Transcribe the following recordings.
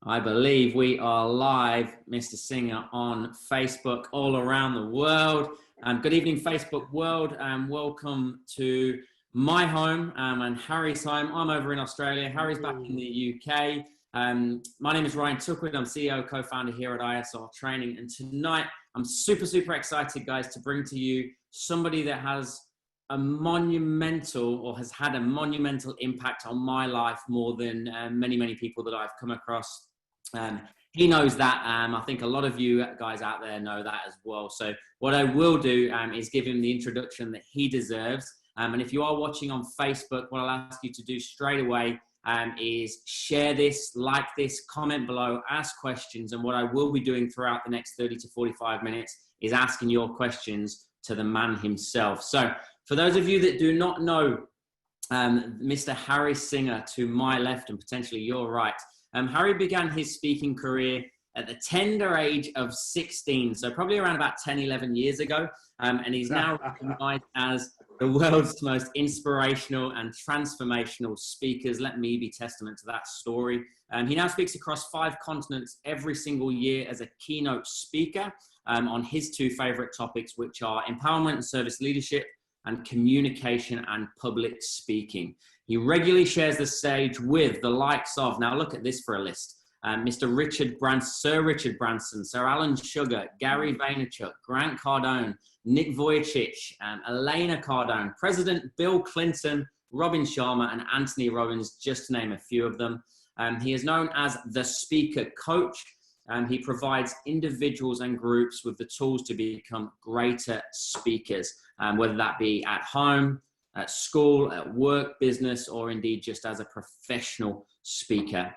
I believe we are live, Mr. Singha, on Facebook all around the world. Good evening, Facebook world, and welcome to my home and Harry's home. I'm over in Australia. Harry's back in the UK. My name is Ryan Tuckwood. I'm CEO, co-founder here at ISR Training. And tonight, I'm super excited, guys, to bring to you somebody that has a monumental or has had a monumental impact on my life more than many people that I've come across. He knows that. I think a lot of you guys out there know that as well. So what I will do is give him the introduction that he deserves. And if you are watching on Facebook, what I'll ask you to do straight away is share this, like this, comment below, ask questions. And what I will be doing throughout the next 30 to 45 minutes is asking your questions to the man himself. So for those of you that do not know Mr. Harry Singha to my left and potentially your right, Harry began his speaking career at the tender age of 16, so probably around about 10, 11 years ago, and he's now recognized as the world's most inspirational and transformational speakers. Let me be testament to that story. He now speaks across 5 continents every single year as a keynote speaker on his 2 favorite topics, which are empowerment and service leadership and communication and public speaking. He regularly shares the stage with the likes of, now look at this for a list, Mr. Richard Branson, Sir Richard Branson, Sir Alan Sugar, Gary Vaynerchuk, Grant Cardone, Nick Vujicic, Elena Cardone, President Bill Clinton, Robin Sharma, and Anthony Robbins, just to name a few of them. He is known as the Speaker Coach. He provides individuals and groups with the tools to become greater speakers, whether that be at home, at school, at work, business, or indeed just as a professional speaker.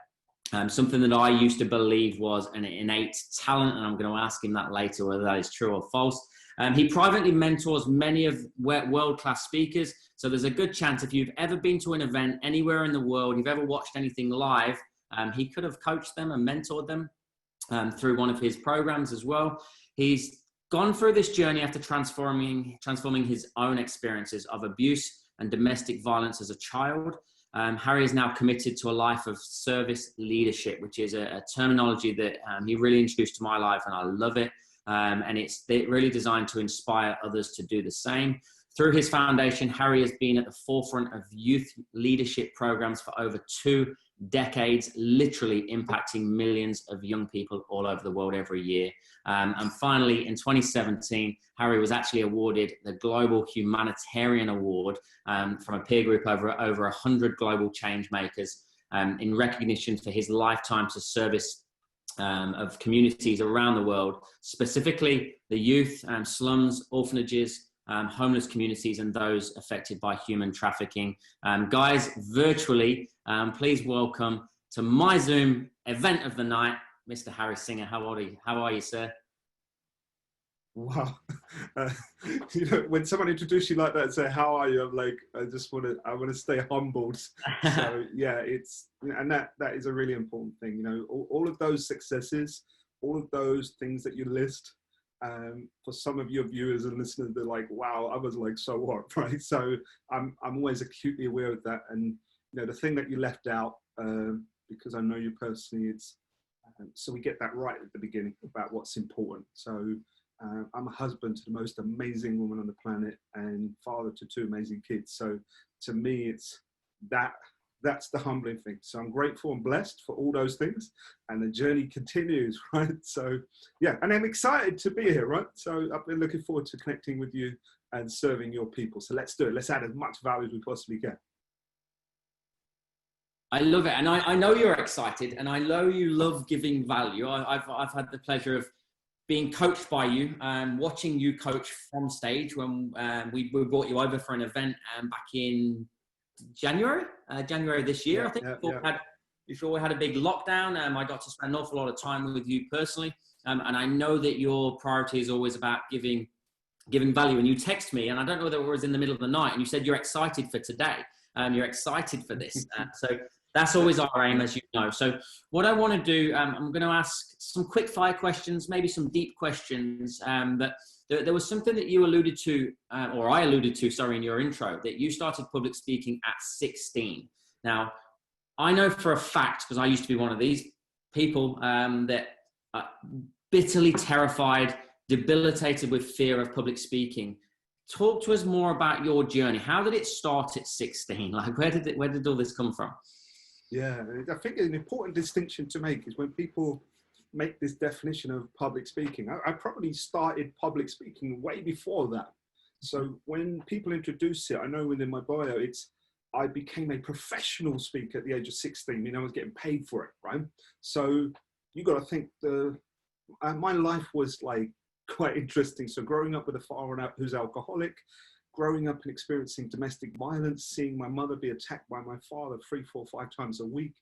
Something that I used to believe was an innate talent, and I'm going to ask him that later, whether that is true or false. He privately mentors many of world-class speakers, so there's a good chance if you've ever been to an event anywhere in the world, you've ever watched anything live, he could have coached them and mentored them through one of his programs as well. He's gone through this journey after transforming his own experiences of abuse and domestic violence as a child. Harry is now committed to a life of service leadership, which is a terminology that he really introduced to my life, and I love it. And it's really designed to inspire others to do the same. Through his foundation, Harry has been at the forefront of youth leadership programs for over 2 decades, literally impacting millions of young people all over the world every year. And finally, in 2017, Harry was actually awarded the Global Humanitarian Award from a peer group over 100 global change makers in recognition for his lifetime to service of communities around the world, specifically the youth, slums, orphanages, homeless communities, and those affected by human trafficking. Guys, virtually, please welcome to my Zoom event of the night, Mr. Harry Singha. How are you, sir? Wow. You know, when someone introduces you like that and say, how are you? I'm like, I want to stay humbled. So yeah, and that is a really important thing. You know, all of those successes, all of those things that you list, for some of your viewers and listeners, they're like, wow, I was like, so what, right? So I'm always acutely aware of that. And, you know, the thing that you left out, because I know you personally, it's, so we get that right at the beginning about what's important. So I'm a husband to the most amazing woman on the planet and father to 2 amazing kids. So to me, it's that's the humbling thing. So I'm grateful and blessed for all those things, and the journey continues, right? So yeah, and I'm excited to be here, right? So I've been looking forward to connecting with you and serving your people. So let's do it. Let's add as much value as we possibly can. I love it, and I know you're excited, and I know you love giving value. I've had the pleasure of being coached by you, watching you coach from stage when we brought you over for an event back in January this year. I think before we had a big lockdown. I got to spend an awful lot of time with you personally, and I know that your priority is always about giving value. And you text me, and I don't know whether it was in the middle of the night, and you said you're excited for today. You're excited for this. So that's always our aim, as you know. So what I want to do, I'm going to ask some quick fire questions, maybe some deep questions. But there was something that you alluded to, or I alluded to, sorry, in your intro, that you started public speaking at 16. Now, I know for a fact, because I used to be one of these, people that are bitterly terrified, debilitated with fear of public speaking. Talk to us more about your journey. How did it start at 16? Like, where did all this come from? Yeah, I think an important distinction to make is when people make this definition of public speaking. I probably started public speaking way before that. So when people introduce it, I know within my bio, I became a professional speaker at the age of 16. You know, I was getting paid for it, right? So you got to think my life was like quite interesting. So growing up with a father who's alcoholic, growing up and experiencing domestic violence, seeing my mother be attacked by my father 3, 4, 5 times a week,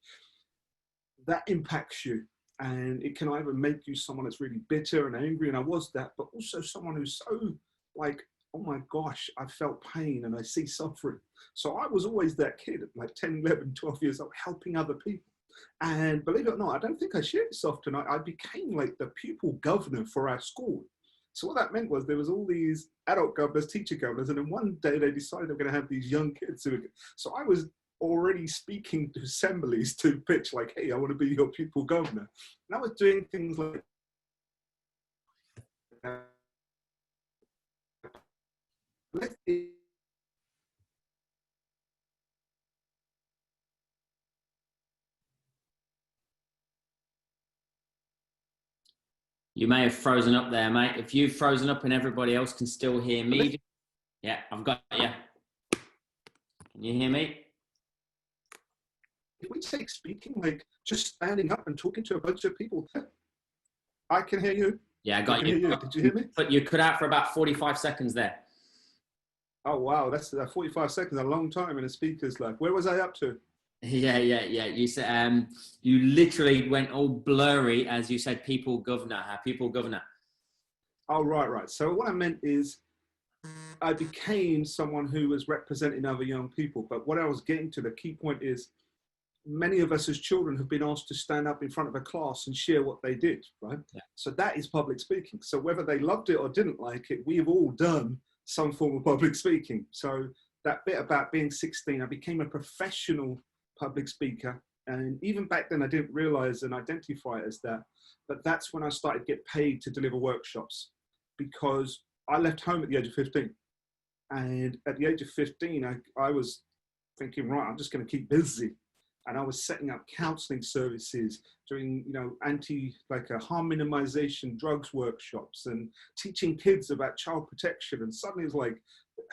that impacts you. And it can either make you someone that's really bitter and angry, and I was that, but also someone who's so like, oh my gosh, I felt pain and I see suffering. So I was always that kid at like 10, 11, 12 years old, helping other people. And believe it or not, I don't think I shared this often. I became like the pupil governor for our school. So what that meant was there was all these adult governors, teacher governors, and then one day they decided they were going to have these young kids. So I was already speaking to assemblies to pitch like, hey, I want to be your pupil governor. And I was doing things like You may have frozen up there, mate. If you've frozen up and everybody else can still hear me. Yeah, I've got you. Can you hear me? If we take speaking, like just standing up and talking to a bunch of people, I can hear you. Yeah, I got you. Did you hear me? But you cut out for about 45 seconds there. Oh, wow. That's 45 seconds, a long time in a speaker's life. Where was I up to? Yeah. You said you literally went all blurry as you said, people governor. Oh, right. So what I meant is I became someone who was representing other young people. But what I was getting to, the key point is many of us as children have been asked to stand up in front of a class and share what they did, right? Yeah. So that is public speaking. So whether they loved it or didn't like it, we have all done some form of public speaking. So that bit about being 16, I became a professional public speaker. And even back then, I didn't realize and identify it as that. But that's when I started to get paid to deliver workshops, because I left home at the age of 15. And at the age of 15, I was thinking, right, I'm just going to keep busy. And I was setting up counseling services, doing, harm minimization, drugs workshops, and teaching kids about child protection. And suddenly it's like,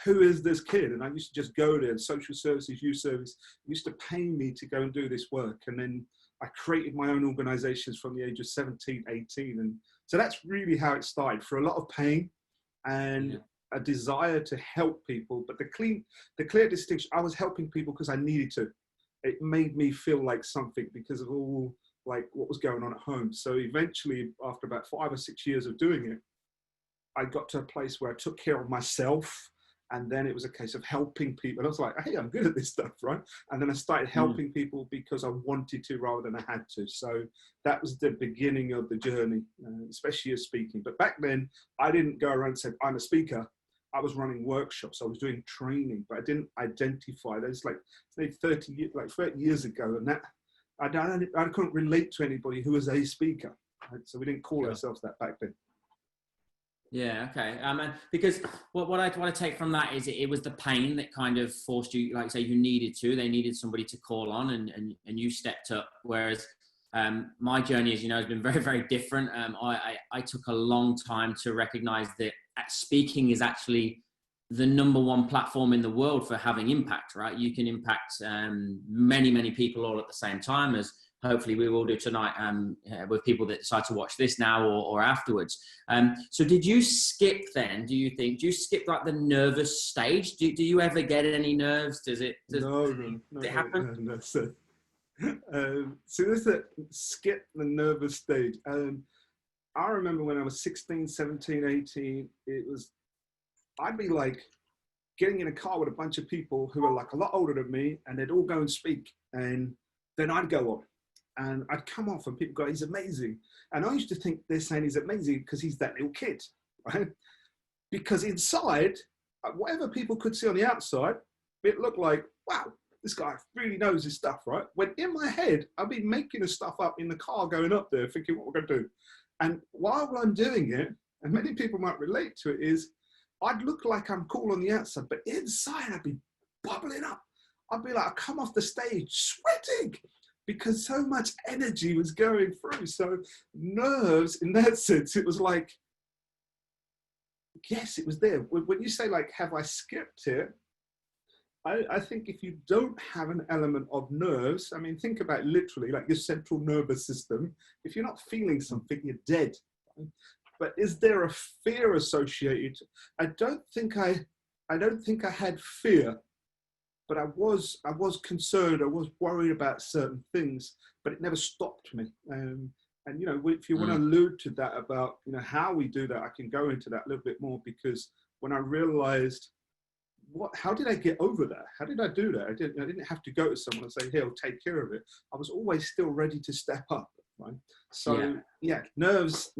who is this kid? And I used to just go there, social services, youth service, used to pay me to go and do this work. And then I created my own organizations from the age of 17, 18. And so that's really how it started, for a lot of pain and a desire to help people. But the clear distinction, I was helping people because I needed to. It made me feel like something because of all like what was going on at home. So eventually, after about 5 or 6 years of doing it, I got to a place where I took care of myself. And then it was a case of helping people. And I was like, hey, I'm good at this stuff, right? And then I started helping people because I wanted to rather than I had to. So that was the beginning of the journey, especially as speaking. But back then, I didn't go around and say, I'm a speaker. I was running workshops. I was doing training, but I didn't identify. That's like 30 years ago. And that I couldn't relate to anybody who was a speaker. Right? So we didn't call ourselves that back then. Yeah, okay. Because what I want to take from that is it was the pain that kind of forced you, like say you needed to, they needed somebody to call on and you stepped up. Whereas my journey, as you know, has been very, very different. I took a long time to recognize that speaking is actually the #1 platform in the world for having impact, right? You can impact many, many people all at the same time, as hopefully we will do tonight with people that decide to watch this now or afterwards. So did you skip then, do you skip like the nervous stage? Do you ever get any nerves? Does it happen? No. So this is skip the nervous stage. I remember when I was 16, 17, 18, I'd be like getting in a car with a bunch of people who are like a lot older than me, and they'd all go and speak. And then I'd go on. And I'd come off and people go, he's amazing. And I used to think they're saying he's amazing because he's that little kid, right? Because inside, whatever people could see on the outside, it looked like, wow, this guy really knows his stuff, right? When in my head, I've been making the stuff up in the car going up there, thinking what we're going to do. And while I'm doing it, and many people might relate to it, is I'd look like I'm cool on the outside, but inside I'd be bubbling up. I'd be like, I come off the stage sweating because so much energy was going through. So nerves, in that sense, it was like, yes, it was there. When you say like, have I skipped it? I think if you don't have an element of nerves, I mean, think about it literally, like your central nervous system. If you're not feeling something, you're dead. But is there a fear associated? I don't think I had fear, but I was concerned. I was worried about certain things, but it never stopped me. And you know, if you want to allude to that about, you know, how we do that, I can go into that a little bit more, because when I realized how did I get over that? How did I do that? I didn't have to go to someone and say, "Here, I'll take care of it." I was always still ready to step up, right? So yeah, nerves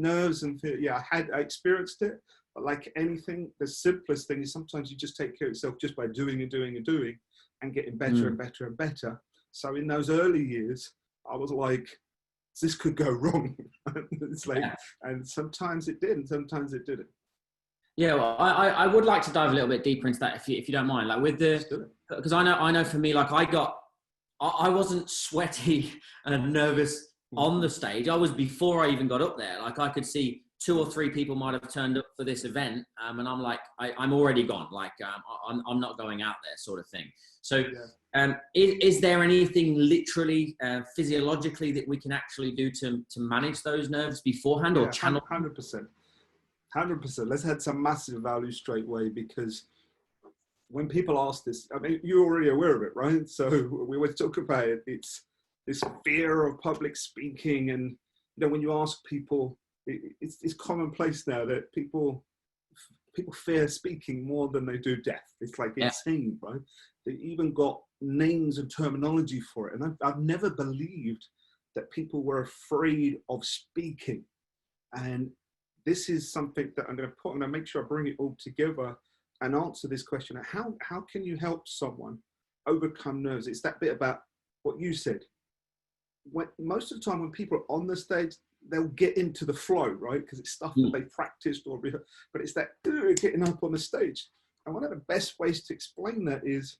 and fear. Yeah, I experienced it, but like anything, the simplest thing is sometimes you just take care of yourself just by doing and doing and doing and getting better and better and better. So in those early years, I was like, this could go wrong. It's like, and sometimes it did, and sometimes it didn't. Yeah, well, I would like to dive a little bit deeper into that, if you don't mind. Like with because I know for me, like I wasn't sweaty and nervous on the stage. I was before I even got up there. Like I could see 2 or 3 people might have turned up for this event, and I'm like, I'm already gone. Like I'm not going out there, sort of thing. So, is there anything literally physiologically that we can actually do to manage those nerves beforehand, or channel? 100%. 100%. Let's add some massive value straight away, because when people ask this, I mean, you're already aware of it, right? So we always talk about it. It's this fear of public speaking, and you know, when you ask people, it's commonplace now that people fear speaking more than they do death. It's like insane, right? They even got names and terminology for it, and I've never believed that people were afraid of speaking. And this is something that I'm going to make sure I bring it all together and answer this question. How can you help someone overcome nerves? It's that bit about what you said. Most of the time when people are on the stage, they'll get into the flow, right? Because it's stuff that they practiced but it's that getting up on the stage. And one of the best ways to explain that is,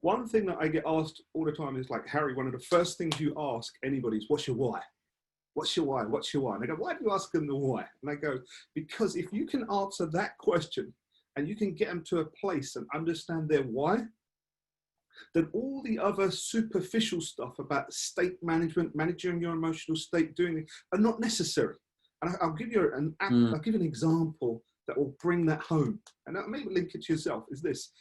one thing that I get asked all the time is like, Harry, one of the first things you ask anybody is, what's your why? What's your why? What's your why? And they go, why do you ask them the why? And I go, because if you can answer that question and you can get them to a place and understand their why, then all the other superficial stuff about state management, managing your emotional state, doing it, are not necessary. And I'll give you I'll give you an example that will bring that home. And I'll maybe link it to yourself, is this.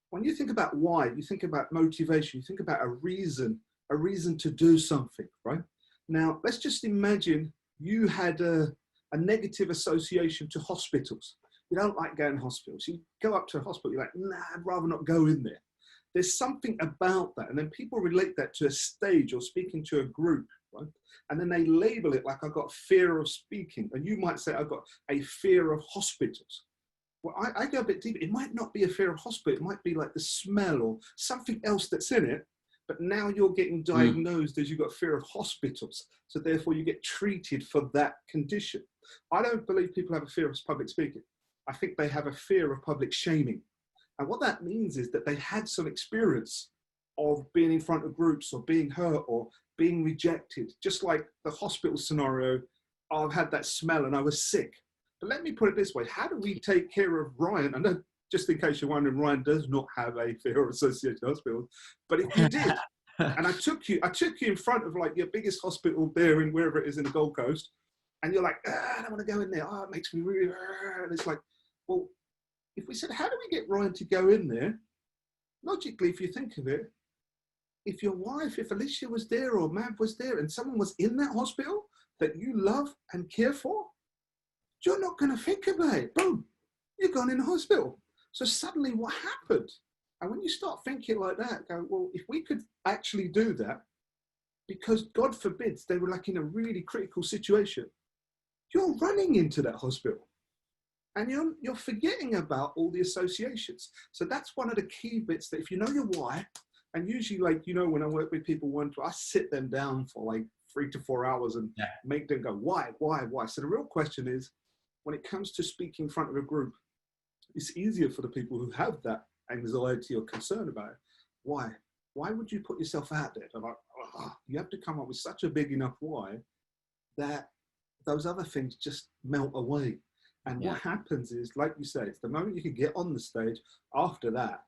When you think about why, you think about motivation, you think about a reason to do something, right? Now, let's just imagine you had a negative association to hospitals. You don't like going to hospitals. You go up to a hospital, you're like, nah, I'd rather not go in there. There's something about that. And then people relate that to a stage or speaking to a group, right? And then they label it like, I've got fear of speaking. And you might say, I've got a fear of hospitals. Well, I go a bit deeper. It might not be a fear of hospital. It might be like the smell or something else that's in it. But now you're getting diagnosed as you've got fear of hospitals. So therefore you get treated for that condition. I don't believe people have a fear of public speaking. I think they have a fear of public shaming. And what that means is that they had some experience of being in front of groups or being hurt or being rejected. Just like the hospital scenario, I've had that smell and I was sick. But let me put it this way. How do we take care of Ryan? I know, just in case you're wondering, Ryan does not have a fear of associated hospitals. But if you did, and I took you in front of like your biggest hospital there in wherever it is in the Gold Coast, and you're like, I don't want to go in there. Oh, it makes me really, and it's like, well, if we said, how do we get Ryan to go in there? Logically, if you think of it, if your wife, if Alicia was there or Mav was there and someone was in that hospital that you love and care for, you're not going to think about it. Boom, you're gone in the hospital. So suddenly what happened? And when you start thinking like that, go, well, if we could actually do that, because God forbids they were like in a really critical situation, you're running into that hospital. And you're forgetting about all the associations. So that's one of the key bits, that if you know your why And usually, like, you know, when I work with people I sit them down for like 3 to 4 hours and make them go, why? So the real question is, when it comes to speaking in front of a group, it's easier for the people who have that anxiety or concern about it. Why? Why would you put yourself out there? They're like, oh, you have to come up with such a big enough why that those other things just melt away. And what happens is, like you said, it's the moment you can get on the stage, after that,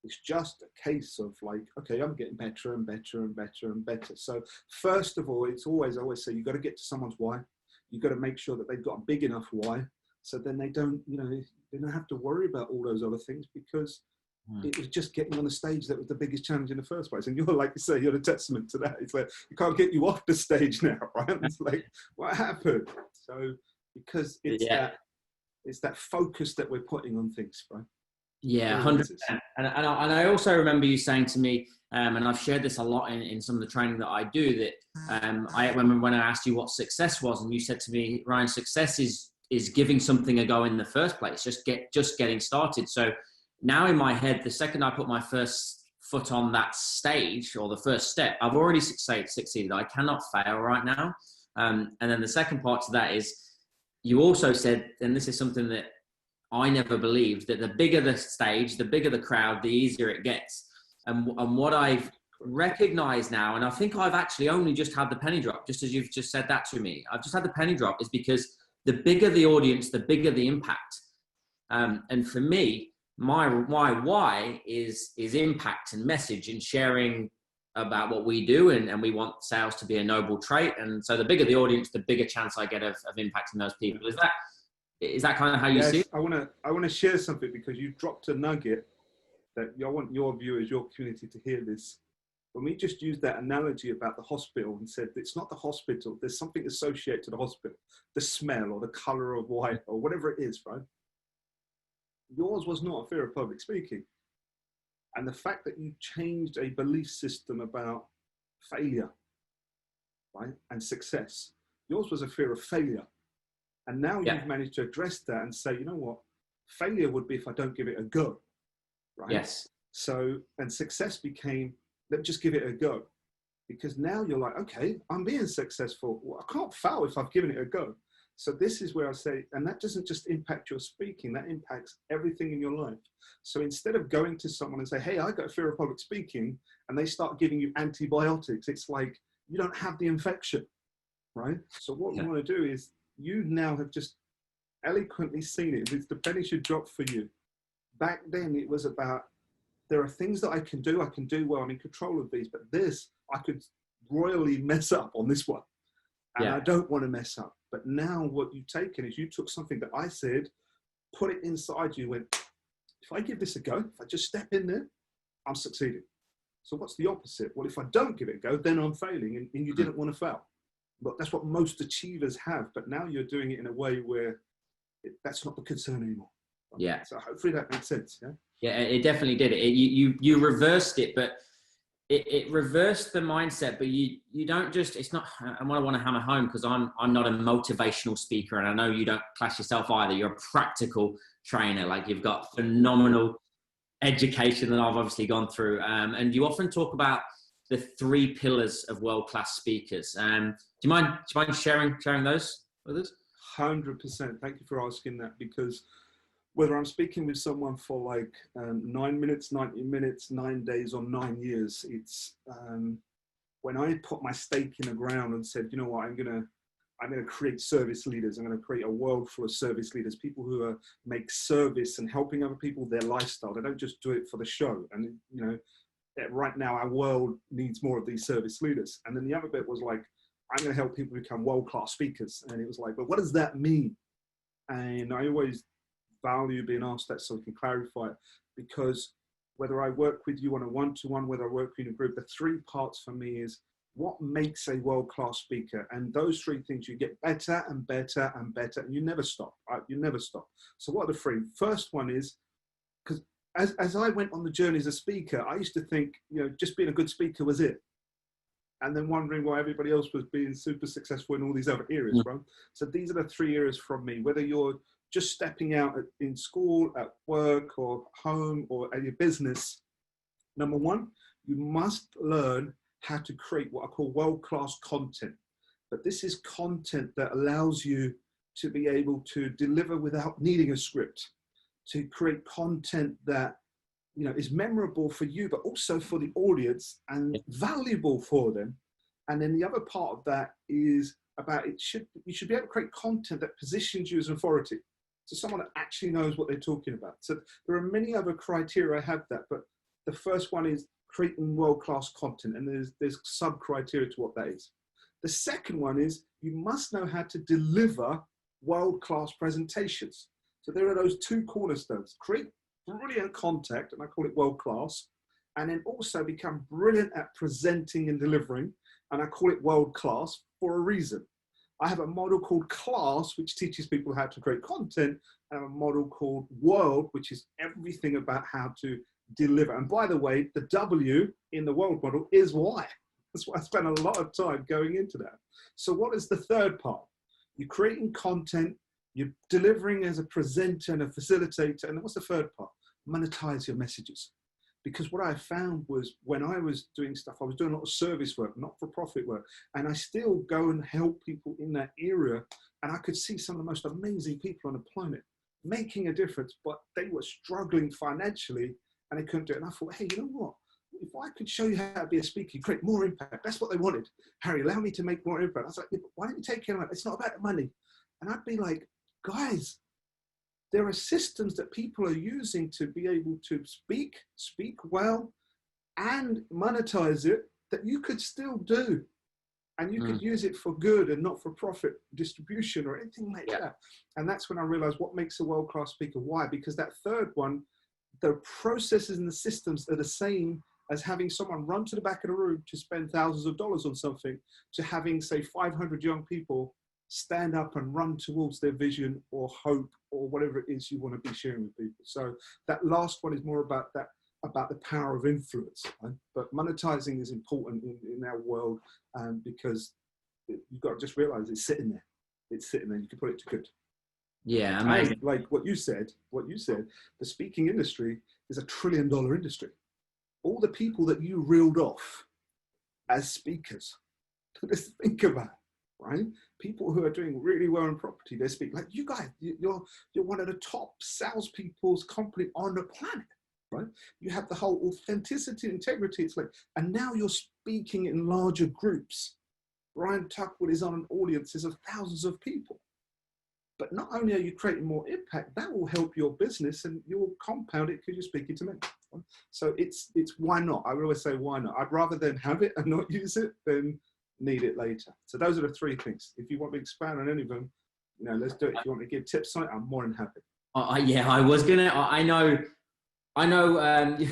it's just a case of like, okay, I'm getting better and better and better and better. So first of all, I always say, you've got to get to someone's why. You've got to make sure that they've got a big enough why. So then they don't have to worry about all those other things, because it was just getting on the stage that was the biggest challenge in the first place. And you're, like you say, you're the testament to that. It's like, you can't get you off the stage now, right? It's like, what happened? So because it's that focus that we're putting on things, right? Yeah, 100%. And I also remember you saying to me, and I've shared this a lot in some of the training that I do, that I remember when I asked you what success was, and you said to me, Ryan, success is giving something a go in the first place, just getting started. So now in my head, the second I put my first foot on that stage, or the first step, I've already succeeded. I cannot fail right now. And then the second part to that is, you also said, and this is something that I never believed, that the bigger the stage, the bigger the crowd, the easier it gets. And what I've recognized now, and I think I've actually only just had the penny drop, just as you've just said that to me, I've just had the penny drop, is because the bigger the audience, the bigger the impact. And for me, my why is impact and message and sharing about what we do, and we want sales to be a noble trait. And so the bigger the audience, the bigger chance I get of impacting those people. Is that kind of how you see it? I want to share something, because you dropped a nugget that I want your viewers, your community to hear this. When we just used that analogy about the hospital and said, it's not the hospital, there's something associated to the hospital, the smell or the color of white or whatever it is, right? Yours was not a fear of public speaking. And the fact that you changed a belief system about failure, right, and success, yours was a fear of failure. And now you've managed to address that and say, you know what, failure would be if I don't give it a go, right? Yes. So, and success became, let me just give it a go. Because now you're like, okay, I'm being successful. Well, I can't fail if I've given it a go. So this is where I say, and that doesn't just impact your speaking, that impacts everything in your life. So instead of going to someone and say, hey, I got a fear of public speaking, and they start giving you antibiotics, it's like, you don't have the infection, right? So what we want to do is, you now have just eloquently seen it. It's the penny should drop for you. Back then it was about, there are things that I can do well, I'm in control of these, but this, I could royally mess up on this one. And I don't want to mess up. But now what you've taken is, you took something that I said, put it inside you, went, if I give this a go, if I just step in there, I'm succeeding. So what's the opposite? Well, if I don't give it a go, then I'm failing, and you didn't want to fail. But that's what most achievers have. But now you're doing it in a way where that's not the concern anymore. Yeah. So hopefully that makes sense. Yeah. Yeah, it definitely did. You reversed it, but it reversed the mindset. But you don't just. It's not. And what I want to hammer home, because I'm not a motivational speaker, and I know you don't class yourself either. You're a practical trainer. Like, you've got phenomenal education that I've obviously gone through, and you often talk about the 3 pillars of world-class speakers. Do you mind sharing those with us? 100%. Thank you for asking that, because whether I'm speaking with someone for like 9 minutes, 90 minutes, 9 days, or 9 years, it's when I put my stake in the ground and said, you know what, I'm gonna create service leaders. I'm gonna create a world full of service leaders, people who make service and helping other people their lifestyle. They don't just do it for the show. And you know, right now our world needs more of these service leaders. And then the other bit was like, I'm going to help people become world-class speakers. And it was like, but what does that mean? And I always value being asked that, so we can clarify it, because whether I work with you on a one-to-one, whether I work with you in a group, the 3 parts for me is, what makes a world-class speaker? And those 3 things, you get better and better and better, and you never stop, right? You never stop. So what are the 3? First one is, because as I went on the journey as a speaker, I used to think, you know, just being a good speaker was it. And then wondering why everybody else was being super successful in all these other areas, right? So these are the 3 areas from me, whether you're just stepping out in school, at work, or home, or at your business. Number one, you must learn how to create what I call world-class content. But this is content that allows you to be able to deliver without needing a script, to create content that is memorable for you, but also for the audience and valuable for them. And then the other part of that is about you should be able to create content that positions you as an authority, so someone that actually knows what they're talking about. So there are many other criteria I have that, but the first one is creating world-class content, and there's sub-criteria to what that is. The second one is you must know how to deliver world-class presentations. So there are those two cornerstones: create brilliant content, and I call it world-class, and then also become brilliant at presenting and delivering, and I call it world-class for a reason. I have a model called Class, which teaches people how to create content, and a model called World, which is everything about how to deliver. And by the way, the W in the World model is why. That's why I spent a lot of time going into that. So what is the third part? You're creating content, you're delivering as a presenter and a facilitator, and what's the third part? Monetize your messages. Because what I found was when I was doing stuff, I was doing a lot of service work, not-for-profit work, and I still go and help people in that area, and I could see some of the most amazing people on the planet making a difference, but they were struggling financially, and they couldn't do it. And I thought, hey, you know what? If I could show you how to be a speaker, create more impact. That's what they wanted. Harry, allow me to make more impact. I was like, yeah, why don't you take care of it? It's not about the money. And I'd be like, guys, there are systems that people are using to be able to speak well, and monetize it that you could still do. And you could use it for good and not for profit distribution or anything like that. And that's when I realized what makes a world-class speaker. Why? Because that third one, the processes and the systems are the same as having someone run to the back of the room to spend thousands of dollars on something, to having, say, 500 young people stand up and run towards their vision or hope or whatever it is you want to be sharing with people. So that last one is more about that, about the power of influence. Right? But monetizing is important in our world, because you've got to just realize it's sitting there. It's sitting there. You can put it to good. Yeah, amazing. And like what you said, the speaking industry is $1 trillion industry. All the people that you reeled off as speakers, just think about it, right? People who are doing really well in property, they speak like you guys. You're one of the top salespeople's company on the planet, right? You have the whole authenticity, integrity. It's like, and now you're speaking in larger groups. Ryan Tuckwood is on an audiences of thousands of people. But not only are you creating more impact, that will help your business and you'll compound it because you're speaking to me. So it's why not? I always say, why not? I'd rather then have it and not use it than need it later. So those are the three things. If you want me to expand on any of them, let's do it. If you want me to give tips on it, I'm more than happy. Yeah, I was gonna. I know.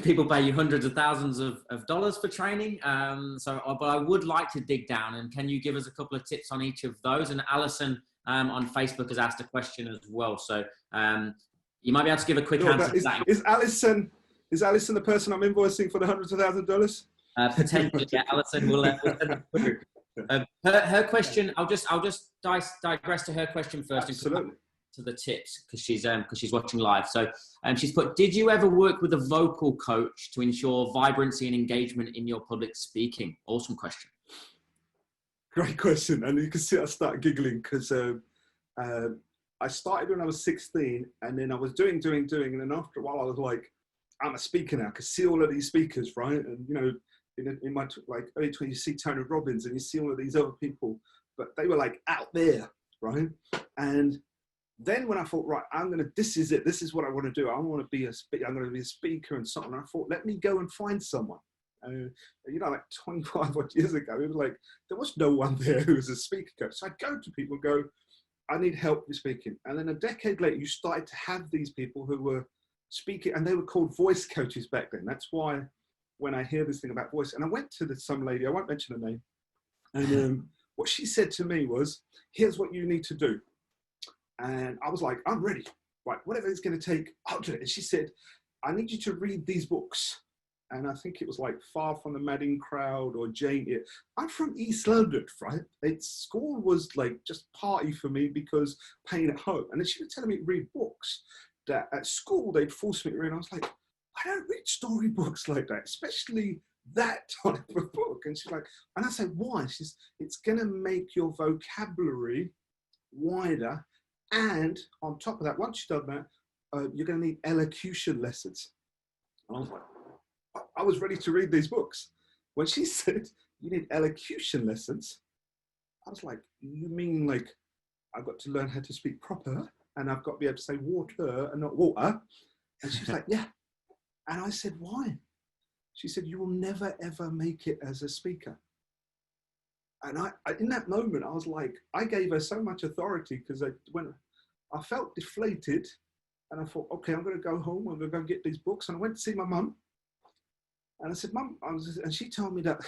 People pay you hundreds of thousands of dollars for training. But I would like to dig down. And can you give us a couple of tips on each of those? And Alison on Facebook has asked a question as well. So you might be able to give a quick answer to that. Is Alison the person I'm invoicing for the hundreds of thousands of dollars? Potentially, yeah. Alison will send it through. Her question. I'll just digress to her question first. Absolutely. And come to the tips because she's watching live. So she's put, did you ever work with a vocal coach to ensure vibrancy and engagement in your public speaking? Awesome question. Great question. And you can see I start giggling because I started when I was 16 and then I was doing. And then after a while I was like, I'm a speaker now. I could see all of these speakers, right? And, in my early 20s, you see Tony Robbins and you see all of these other people, but they were like out there, right? And then when I thought, right, this is it. This is what I want to do. I want to be I'm going to be a speaker and something. I thought, let me go and find someone. Like 25 odd years ago, it was like, there was no one there who was a speaker coach. So I'd go to people and go, I need help with speaking. And then a decade later, you started to have these people who were speaking, and they were called voice coaches back then. That's why when I hear this thing about voice, and I went to some lady, I won't mention her name, and what she said to me was, here's what you need to do. And I was like, I'm ready. Right, whatever it's going to take, I'll do it. And she said, I need you to read these books. And I think it was like Far from the Madding Crowd or Jane Eyre. I'm from East London, right? School was like just party for me because pain at home. And then she was telling me to read books that at school they'd force me to read. And I was like, I don't read storybooks like that, especially that type of book. And she's like, and I said, why? She's, it's going to make your vocabulary wider. And on top of that, once you've done that, you're going to need elocution lessons. And I was like, I was ready to read these books. When she said, you need elocution lessons, I was like, you mean like I've got to learn how to speak proper and I've got to be able to say water and not water? And she's like, yeah. And I said, why? She said, you will never, ever make it as a speaker. And I in that moment, I was like, I gave her so much authority because when I felt deflated and I thought, okay, I'm going to go home. I'm going to go get these books. And I went to see my mum. And I said, Mum, and she told me that,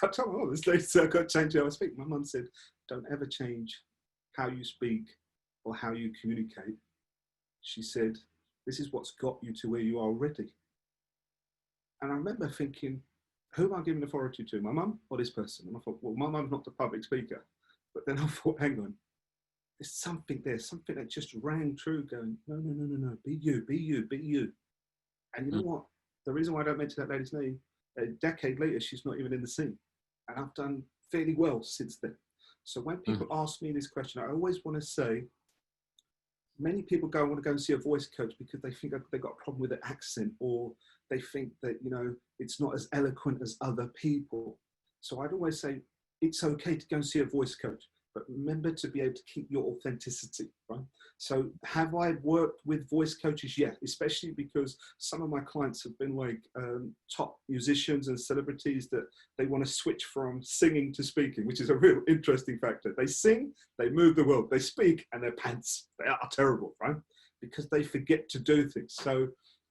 I told her, oh, this lady's got to change how I speak. My mum said, don't ever change how you speak or how you communicate. She said, this is what's got you to where you are already. And I remember thinking, who am I giving authority to, my mum or this person? And I thought, well, my mum's not the public speaker. But then I thought, hang on, there's something there, something that just rang true going, no, be you, be you, be you. And you know what? The reason why I don't mention that lady's name, a decade later, she's not even in the scene. And I've done fairly well since then. So when people ask me this question, I always want to say, many people want to go and see a voice coach because they think they've got a problem with the accent, or they think that, you know, it's not as eloquent as other people. So I'd always say, it's okay to go and see a voice coach, but remember to be able to keep your authenticity, right? So have I worked with voice coaches? Yeah, especially because some of my clients have been like top musicians and celebrities that they want to switch from singing to speaking, which is a real interesting factor. They sing, they move the world, they speak, and their pants, they are terrible, right? Because they forget to do things. So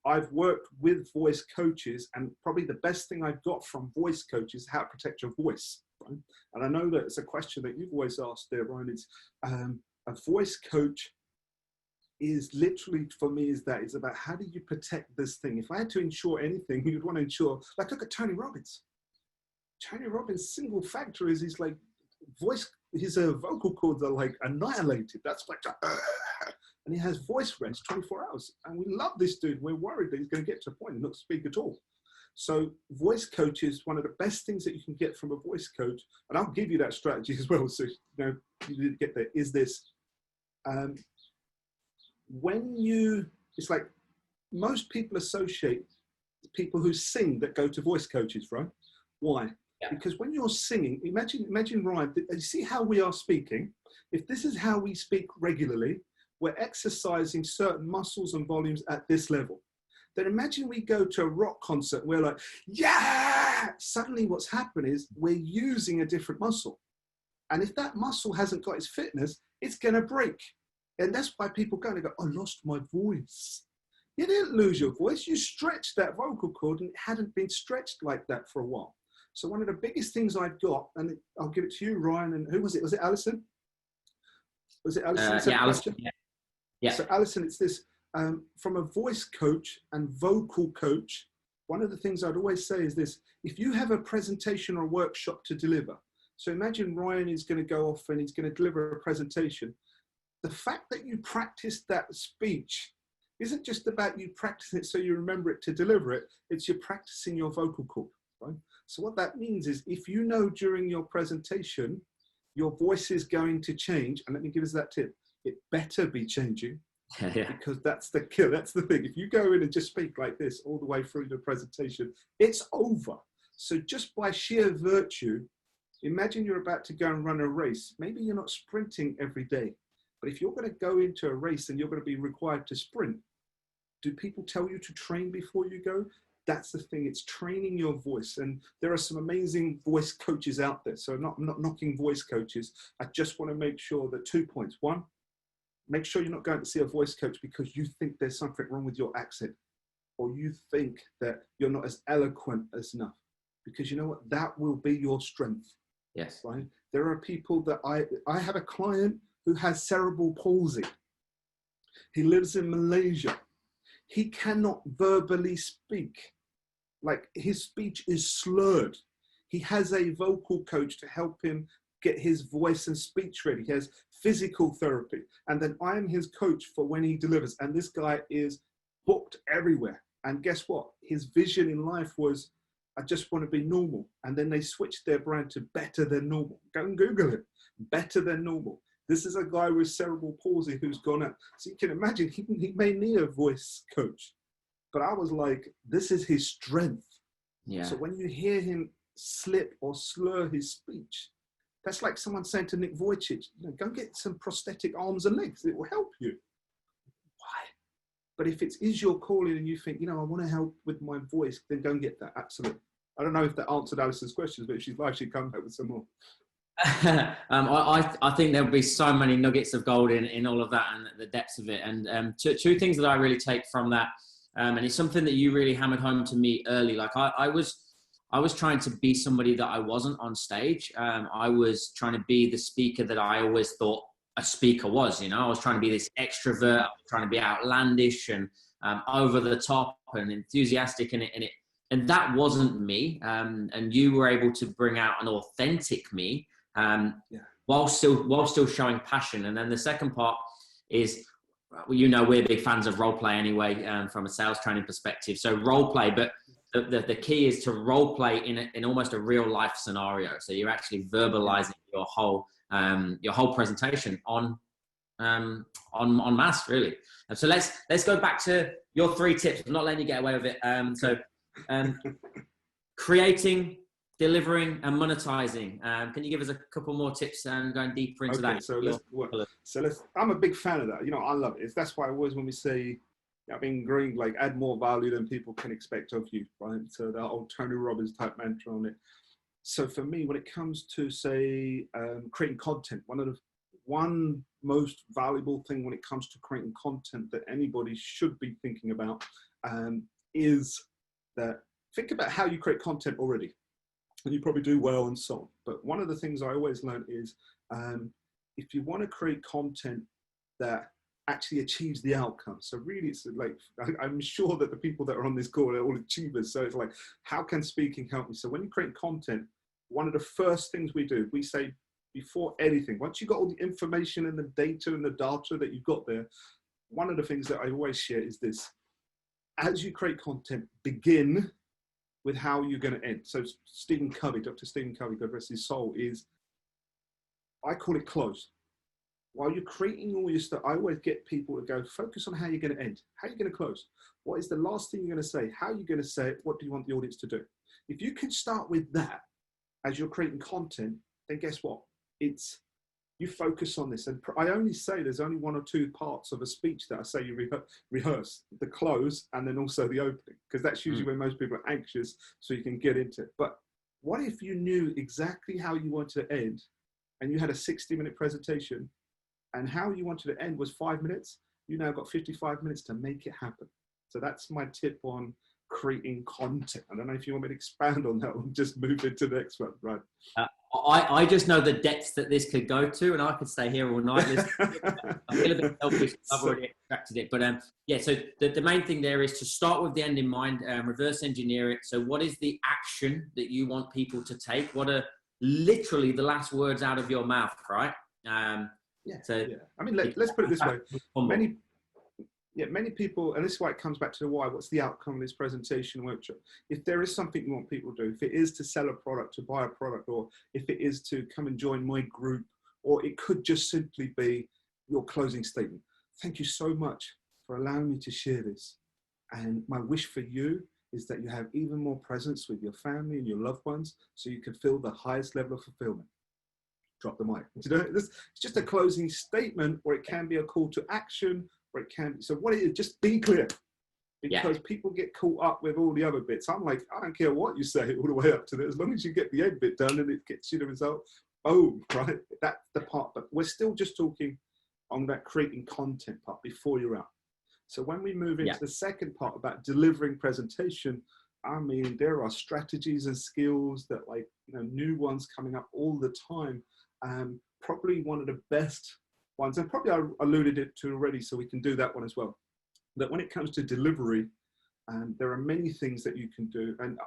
I've worked with voice coaches, and probably the best thing I've got from voice coaches is how to protect your voice. Right? And I know that it's a question that you've always asked there, Ryan. It's a voice coach is literally, for me, it's about how do you protect this thing? If I had to insure anything, you'd want to insure, like look at Tony Robbins. Tony Robbins' single factor is he's like voice, his vocal cords are like annihilated. That's like, and he has voice rest 24 hours. And we love this dude. We're worried that he's going to get to a point and not speak at all. So voice coach is one of the best things that you can get from a voice coach. And I'll give you that strategy as well. So, you know, you need to get there. Is this, it's like most people associate people who sing that go to voice coaches, right? Why? Yeah. Because when you're singing, imagine Ryan, you see how we are speaking. If this is how we speak regularly, we're exercising certain muscles and volumes at this level. Then imagine we go to a rock concert, we're like, yeah! Suddenly what's happened is we're using a different muscle. And if that muscle hasn't got its fitness, it's gonna break. And that's why people go and go, I lost my voice. You didn't lose your voice, you stretched that vocal cord and it hadn't been stretched like that for a while. So one of the biggest things I've got, and I'll give it to you, Ryan, and who was it? Was it Alison? Was it Alison? Yeah, Alison. Yeah. So Alison, it's this, from a voice coach and vocal coach, one of the things I'd always say is this: if you have a presentation or a workshop to deliver, so imagine Ryan is going to go off and he's going to deliver a presentation. The fact that you practice that speech isn't just about you practicing it so you remember it to deliver it, it's you're practicing your vocal cord, right? So what that means is if you know during your presentation, your voice is going to change, and let me give us that tip, it better be changing. Yeah. Because that's the kill. That's the thing. If you go in and just speak like this all the way through the presentation, it's over. So just by sheer virtue, imagine you're about to go and run a race. Maybe you're not sprinting every day, but if you're going to go into a race and you're going to be required to sprint, do people tell you to train before you go? That's the thing. It's training your voice. And there are some amazing voice coaches out there. So I'm not knocking voice coaches. I just want to make sure that 2 points. One, make sure you're not going to see a voice coach because you think there's something wrong with your accent, or you think that you're not as eloquent as enough. Because you know what? That will be your strength. Yes. Right? There are people that I have a client who has cerebral palsy. He lives in Malaysia. He cannot verbally speak. Like, his speech is slurred. He has a vocal coach to help him get his voice and speech ready. He has physical therapy. And then I am his coach for when he delivers. And this guy is booked everywhere. And guess what? His vision in life was, I just want to be normal. And then they switched their brand to better than normal. Go and Google it. Better than normal. This is a guy with cerebral palsy who's gone out. So you can imagine he may need a voice coach. But I was like, this is his strength. Yeah. So when you hear him slip or slur his speech, that's like someone saying to Nick Vujicic, go and get some prosthetic arms and legs. It will help you. Why? But if it is your calling and you think, I want to help with my voice, then go and get that. Absolutely. I don't know if that answered Alison's questions, but if she'd like, she'd come back with some more. I think there'll be so many nuggets of gold in all of that and the depths of it. And two things that I really take from that, and it's something that you really hammered home to me early. Like I was trying to be somebody that I wasn't on stage. I was trying to be the speaker that I always thought a speaker was. I was trying to be this extrovert. I was trying to be outlandish and over the top and enthusiastic in it. And that wasn't me. And you were able to bring out an authentic me. While still showing passion. And then the second part is, we're big fans of role play anyway, from a sales training perspective. So role play, but the key is to role play in almost a real life scenario. So you're actually verbalizing your whole presentation on mass, really. And so let's go back to your 3 tips. I'm not letting you get away with it. Creating, delivering, and monetizing. Can you give us a couple more tips and going deeper into that? I'm a big fan of that. I love it. That's why always when we say, green, like add more value than people can expect of you, right? So the old Tony Robbins type mantra on it. So for me, when it comes to say creating content, one most valuable thing when it comes to creating content that anybody should be thinking about is that think about how you create content already. And you probably do well and so on. But one of the things I always learned is if you want to create content that actually achieves the outcome. So really it's like, I'm sure that the people that are on this call are all achievers. So it's like, how can speaking help me? So when you create content, one of the first things we do, we say before anything, once you've got all the information and the data and the data that you've got there, one of the things that I always share is this. As you create content, begin with how you're going to end. So Dr. Stephen Covey, God rest his soul, I call it close. While you're creating all your stuff, I always get people to go, focus on how you're going to end. How are you going to close? What is the last thing you're going to say? How are you going to say it? What do you want the audience to do? If you can start with that as you're creating content, then guess what? You focus on this. And I only say there's only 1 or 2 parts of a speech that I say you rehearse, the close and then also the opening, because that's usually when most people are anxious, so you can get into it. But what if you knew exactly how you want to end and you had a 60-minute presentation and how you wanted to end was 5 minutes? You now got 55 minutes to make it happen. So that's my tip on creating content. I don't know if you want me to expand on that or just move into the next one, right? I just know the depths that this could go to, and I could stay here all night. I feel a bit selfish. I've already extracted it, but so the main thing there is to start with the end in mind, reverse engineer it. So what is the action that you want people to take? What are literally the last words out of your mouth, right? I mean, let's put it this way. Many people, and this is why it comes back to the why, what's the outcome of this presentation workshop? If there is something you want people to do, if it is to sell a product, to buy a product, or if it is to come and join my group, or it could just simply be your closing statement. Thank you so much for allowing me to share this. And my wish for you is that you have even more presence with your family and your loved ones so you can feel the highest level of fulfillment. Drop the mic. It's just a closing statement, or it can be a call to action, or it can be. So what it is, just be clear, because people get caught up with all the other bits. I'm like, I don't care what you say all the way up to that, as long as you get the end bit done and it gets you the result. Boom, right? That's the part. But we're still just talking on that creating content part before you're out. So when we move into the second part about delivering presentation, I mean, there are strategies and skills that, new ones coming up all the time. Probably one of the best ones, and probably I alluded it to already, so we can do that one as well. That when it comes to delivery, there are many things that you can do. And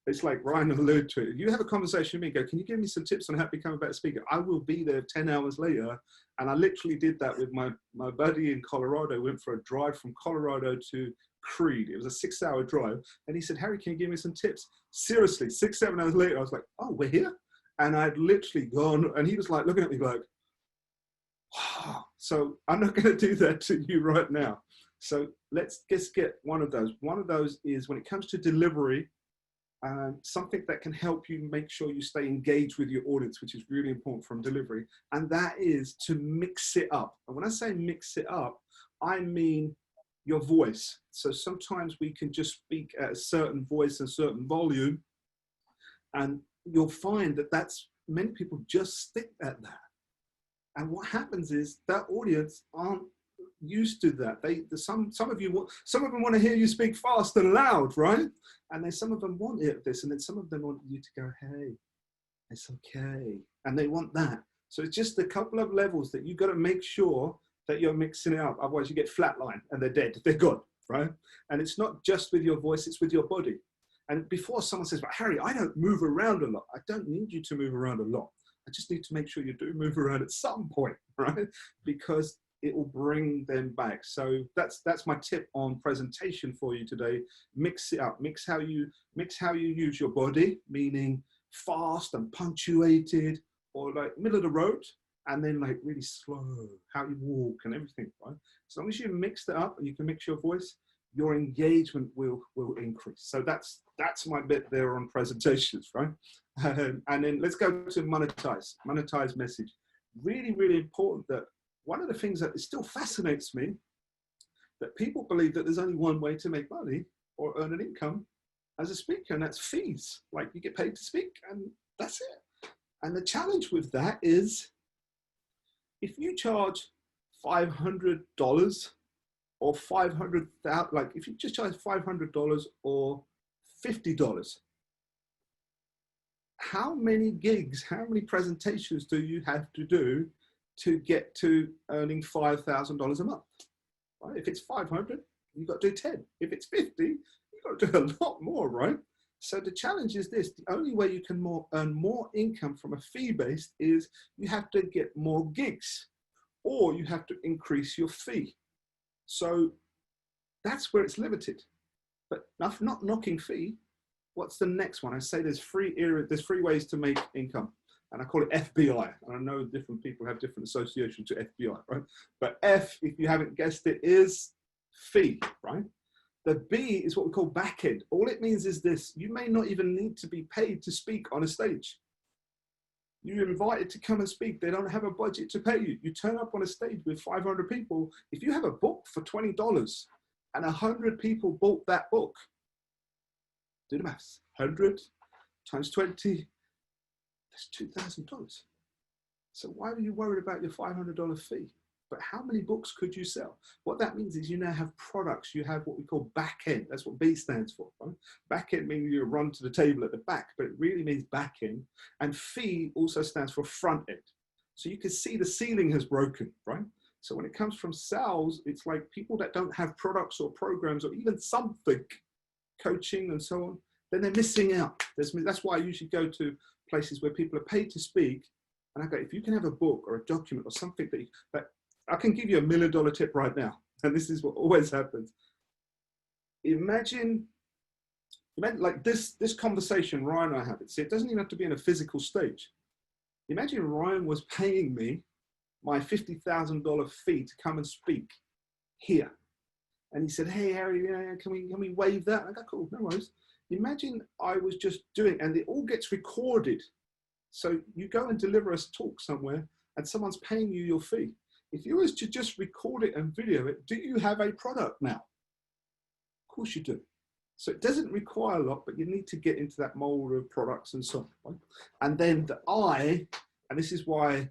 it's like Ryan alluded to it. You have a conversation with me, go, can you give me some tips on how to become a better speaker? I will be there 10 hours later. And I literally did that with my buddy in Colorado. Went for a drive from Colorado to Creed. It was a 6-hour drive. And he said, Harry, can you give me some tips? Seriously, 6-7 hours later, I was like, oh, we're here? And I'd literally gone, and he was like looking at me like, wow. So I'm not going to do that to you right now. So let's just get one of those. One of those is when it comes to delivery, something that can help you make sure you stay engaged with your audience, which is really important from delivery. And that is to mix it up. And when I say mix it up, I mean your voice. So sometimes we can just speak at a certain voice and certain volume, and you'll find that many people just stick at that. And what happens is that audience aren't used to that. Some of them want to hear you speak fast and loud, right? And then some of them want this, and then some of them want you to go, hey, it's okay. And they want that. So it's just a couple of levels that you've got to make sure that you're mixing it up. Otherwise you get flatline and they're dead, they're gone, right? And it's not just with your voice, it's with your body. And before someone says, but Harry, I don't move around a lot. I don't need you to move around a lot. I just need to make sure you do move around at some point, right? Because it will bring them back. So that's my tip on presentation for you today. Mix it up. Mix how you use your body, meaning fast and punctuated, or like middle of the road, and then like really slow, how you walk and everything, right? As long as you mix it up and you can mix your voice, your engagement will increase. So that's my bit there on presentations, right? And then let's go to monetize message. Really, really important. That one of the things that still fascinates me, that people believe that there's only one way to make money or earn an income as a speaker, and that's fees. Like you get paid to speak and that's it. And the challenge with that is, if you charge $500 or $500,000, like if you just charge $500 or $50, how many gigs, how many presentations do you have to do to get to earning $5,000 a month? Right? If it's 500, you've got to do 10. If it's 50, you've got to do a lot more, right? So the challenge is this: the only way you can earn more income from a fee-based is you have to get more gigs, or you have to increase your fee. So that's where it's limited. But not knocking fee. What's the next one? I say there's free ways to make income, and I call it FBI. And I know different people have different associations to FBI, right? But F, if you haven't guessed it, is fee, right? The B is what we call back end. All it means is this: you may not even need to be paid to speak on a stage. You're invited to come and speak. They don't have a budget to pay you. You turn up on a stage with 500 people. If you have a book for $20 and 100 people bought that book, do the maths. 100 times 20, that's $2,000. So why are you worried about your $500 fee? But how many books could you sell? What that means is you now have products. You have what we call back end. That's what B stands for. Right? Back end means you run to the table at the back, but it really means back end. And fee also stands for front end. So you can see the ceiling has broken, right? So when it comes from sales, it's like people that don't have products or programs or even something, coaching and so on, then they're missing out. That's why I usually go to places where people are paid to speak. And I go, if you can have a book or a document or something that I can give you $1 million tip right now. And this is what always happens. Imagine like this conversation Ryan and I have. It doesn't even have to be in a physical stage. Imagine Ryan was paying me my $50,000 fee to come and speak here. And he said, hey, Harry, can we waive that? And I go, cool, no worries. Imagine I was just doing, and it all gets recorded. So you go and deliver a talk somewhere and someone's paying you your fee. If you was to just record it and video it, do you have a product now? Of course you do. So it doesn't require a lot, but you need to get into that mold of products and so on. Right? And then the I, and this is why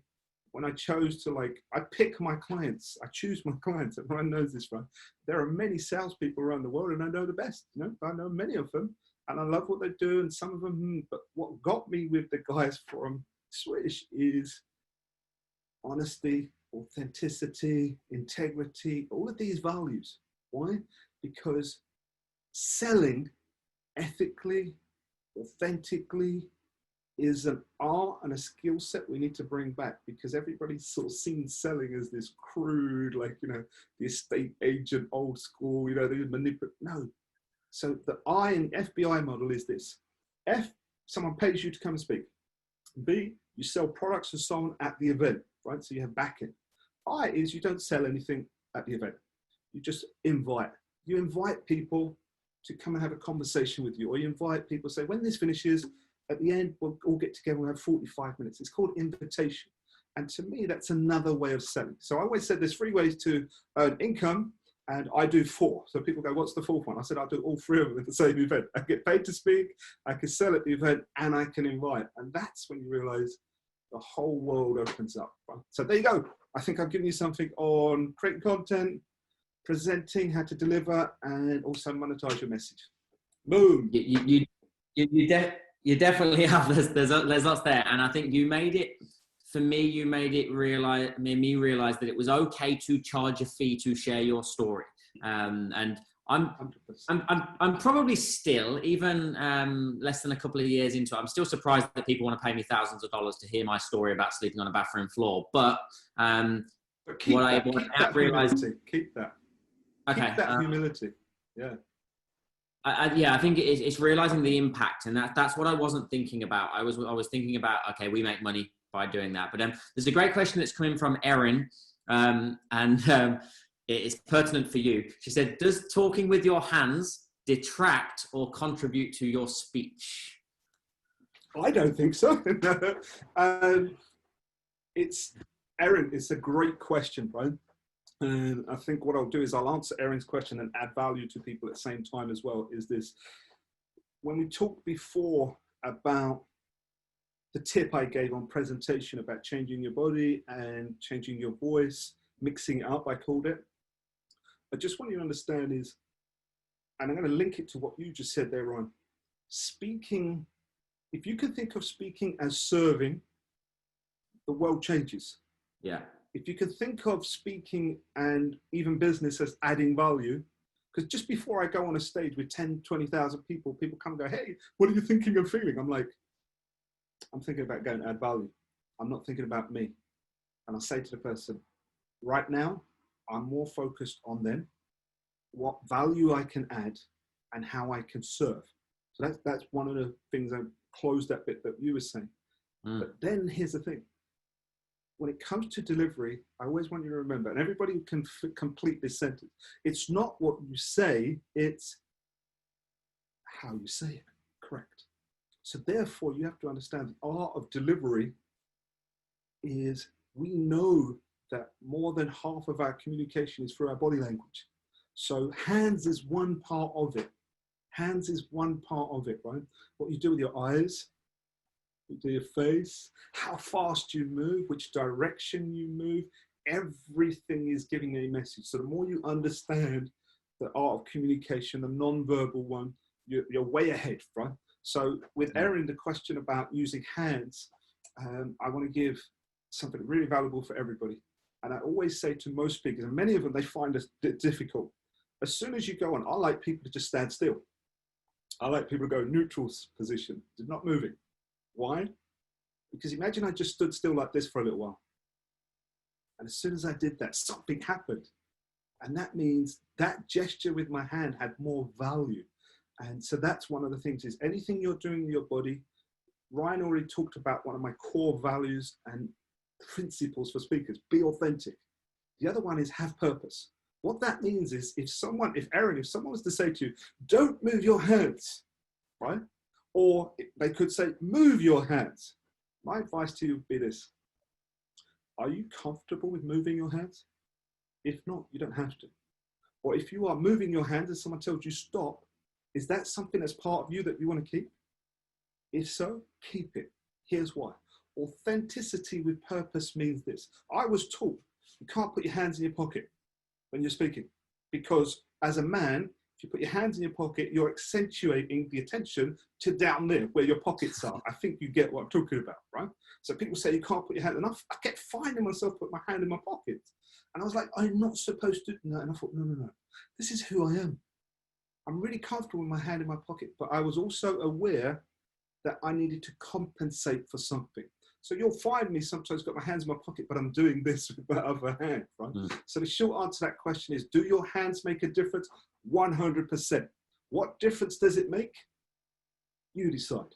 when I chose to I pick my clients, I choose my clients, and Ryan knows this, right? There are many salespeople around the world and I know the best, I know many of them and I love what they do and some of them, but what got me with the guys from Swish is honesty, authenticity, integrity, all of these values. Why? Because selling ethically, authentically, is an art and a skill set we need to bring back, because everybody's sort of seen selling as this crude, like, you know, the estate agent, old school, you know, they manipulate. No. So the I in FBI model is this. F, someone pays you to come and speak. B, you sell products and so on at the event, right? So you have backing. I is you don't sell anything at the event. You just invite. You invite people to come and have a conversation with you, or you invite people, say, when this finishes, at the end, we'll all get together, we'll have 45 minutes. It's called invitation. And to me, that's another way of selling. So I always said there's 3 ways to earn income, and I do 4. So people go, what's the 4th one? I said, I'll do all 3 of them at the same event. I get paid to speak, I can sell at the event, and I can invite. And that's when you realize the whole world opens up. So there you go. I think I've given you something on creating content, presenting, how to deliver, and also monetize your message. Boom. You definitely have. There's lots there, and I think you made it. For me, you made me realize that it was okay to charge a fee to share your story. And I'm probably still, even less than a couple of years into it, I'm still surprised that people want to pay me thousands of dollars to hear my story about sleeping on a bathroom floor. But keep that humility. Yeah. I think it's realizing the impact, and that's what I wasn't thinking about. I was thinking about, okay, we make money by doing that. But there's a great question that's coming from Erin, and it's pertinent for you. She said, does talking with your hands detract or contribute to your speech? I don't think so. Erin, it's a great question, Brian. And I think what I'll do is I'll answer Erin's question and add value to people at the same time as well, is this. When we talked before about the tip I gave on presentation about changing your body and changing your voice, mixing it up, I called it. I just want you to understand is, and I'm going to link it to what you just said there, Ron. Speaking, if you can think of speaking as serving, the world changes. Yeah. If you can think of speaking and even business as adding value, because just before I go on a stage with 10, 20,000 people come and go, hey, what are you thinking and feeling? I'm like, I'm thinking about going to add value. I'm not thinking about me. And I say to the person, right now, I'm more focused on them, what value I can add, and how I can serve. So that's one of the things I closed that bit that you were saying. But then here's the thing. When it comes to delivery, I always want you to remember, and everybody can complete this sentence. It's not what you say, it's how you say it. Correct. So therefore, you have to understand the art of delivery is, we know that more than half of our communication is through our body language. So hands is one part of it. Hands is one part of it, right? What you do with your eyes, you do your face, how fast you move, which direction you move, everything is giving a message. So the more you understand the art of communication, the non-verbal one, you're way ahead, right? So with Erin, the question about using hands, I want to give something really valuable for everybody. And I always say to most speakers, and many of them, they find it difficult. As soon as you go on, I like people to just stand still. I like people to go neutral position, not moving. Why? Because imagine I just stood still like this for a little while. And as soon as I did that, something happened. And that means that gesture with my hand had more value. And so that's one of the things, is anything you're doing with your body. Ryan already talked about one of my core values and principles for speakers: be authentic. The other one is have purpose. What that means is, if someone was to say to you, don't move your hands, right? Or they could say, move your hands. My advice to you would be this: are you comfortable with moving your hands? If not, you don't have to. Or if you are moving your hands and someone tells you stop, is that something that's part of you that you want to keep? If so, keep it. Here's why. Authenticity with purpose means this. I was taught you can't put your hands in your pocket when you're speaking, because as a man, if you put your hands in your pocket, you're accentuating the attention to down there where your pockets are. I think you get what I'm talking about, right? So people say you can't put your hand, and I kept finding myself put my hand in my pocket. And I was like, I'm not supposed to. No. And I thought, no. This is who I am. I'm really comfortable with my hand in my pocket, but I was also aware that I needed to compensate for something. So you'll find me sometimes got my hands in my pocket, but I'm doing this with my other hand, right? So the short answer to that question is, do your hands make a difference? 100%. What difference does it make? You decide.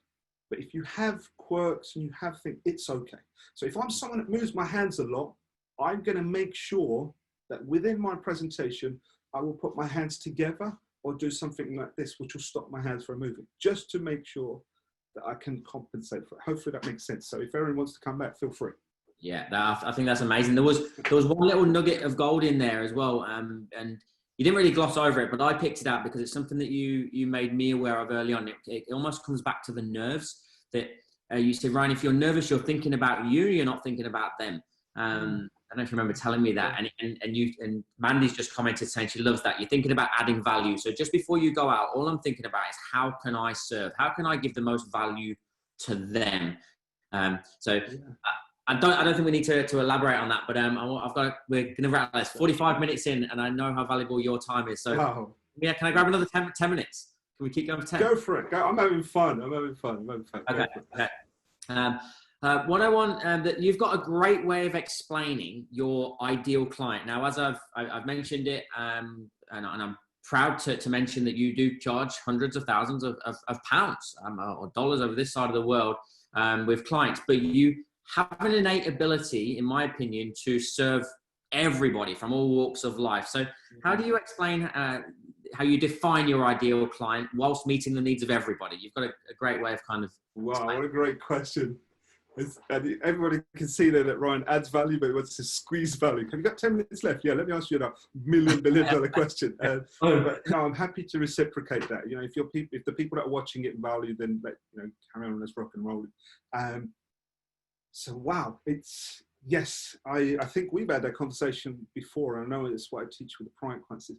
But if you have quirks and you have things, it's okay. So if I'm someone that moves my hands a lot, I'm going to make sure that within my presentation, I will put my hands together or do something like this, which will stop my hands from moving, just to make sure that I can compensate for it. Hopefully that makes sense. So if everyone wants to come back, feel free. Yeah, I think that's amazing. There was one little nugget of gold in there as well, and you didn't really gloss over it, but I picked it out because it's something that you made me aware of early on. It almost comes back to the nerves that you said, Ryan, if you're nervous, you're thinking about you, you're not thinking about them. I don't know if you remember telling me that, and Mandy's just commented saying she loves that. You're thinking about adding value. So just before you go out, all I'm thinking about is how can I serve? How can I give the most value to them? I don't think we need to elaborate on that, but we're going to wrap this 45 minutes in, and I know how valuable your time is. So yeah, can I grab another 10 minutes? Can we keep going for 10? Go for it. Go. I'm having fun. Okay. What I want, that you've got a great way of explaining your ideal client. Now, as I've mentioned it, and I'm proud to mention that you do charge hundreds of thousands of pounds or dollars over this side of the world with clients, but you have an innate ability, in my opinion, to serve everybody from all walks of life. So how do you explain how you define your ideal client whilst meeting the needs of everybody? You've got a great way of kind of... Wow, what a great question. Everybody can see that Ryan adds value, but he wants to squeeze value. Have you got 10 minutes left? Yeah, let me ask you a $1 billion question. But no, I'm happy to reciprocate that. You know, if the people that are watching it value, then carry on, let's rock and roll. So wow, yes, I think we've had that conversation before, and I know it's what I teach with the private clients.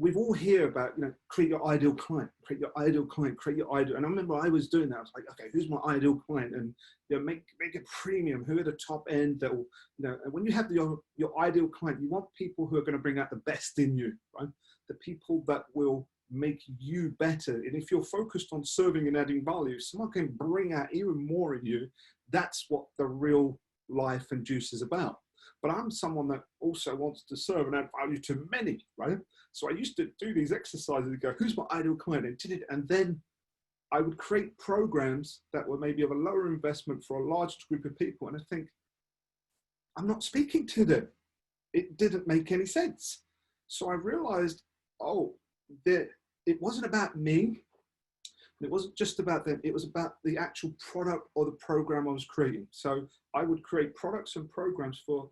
We've all hear about, create your ideal client, create your ideal client, create your ideal. And I remember I was doing that. I was like, okay, who's my ideal client? And make a premium. Who are the top end that will, and when you have your ideal client, you want people who are going to bring out the best in you, right? The people that will make you better. And if you're focused on serving and adding value, someone can bring out even more in you. That's what the real life and juice is about. But I'm someone that also wants to serve and add value to many, right? So I used to do these exercises and go, who's my ideal client? And then I would create programs that were maybe of a lower investment for a large group of people. And I think, I'm not speaking to them. It didn't make any sense. So I realized, it wasn't about me. It wasn't just about them. It was about the actual product or the program I was creating. So I would create products and programs for